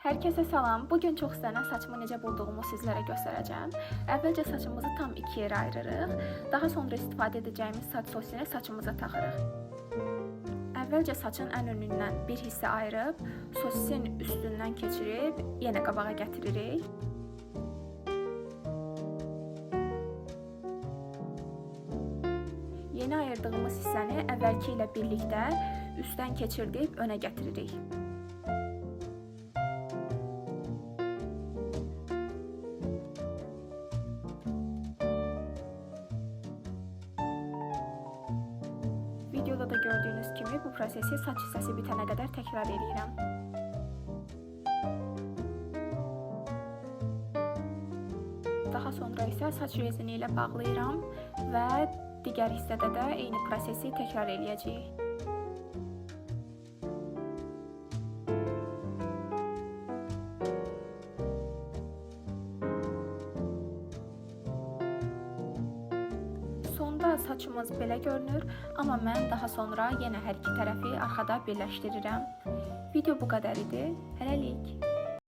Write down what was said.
Hər kəsə salam. Bugün çox istənilən saçımı necə bulduğumu sizlərə göstərəcəm. Əvvəlcə saçımızı tam 2 yerə ayırırıq. Daha sonra istifadə edəcəyimiz saç sosunu saçımıza taxırıq. Əvvəlcə saçın ən önündən bir hissə ayırıb, sosisin üstündən keçirib yenə qabağa gətiririk. Yeni ayırdığımız hissəni əvvəlki ilə birlikdə üstdən keçirdib önə gətiririk. Videoda da gördüyünüz kimi bu prosesi saç hissəsi bitənə qədər təkrar edirəm. Daha sonra isə saç rezini ilə bağlayıram və digər hissədə də eyni prosesi təkrar edəcəyik. Sonda saçımız belə görünür, amma mən daha sonra yenə hər iki tərəfi arxada birləşdirirəm. Video bu qədər idi. Hələlik.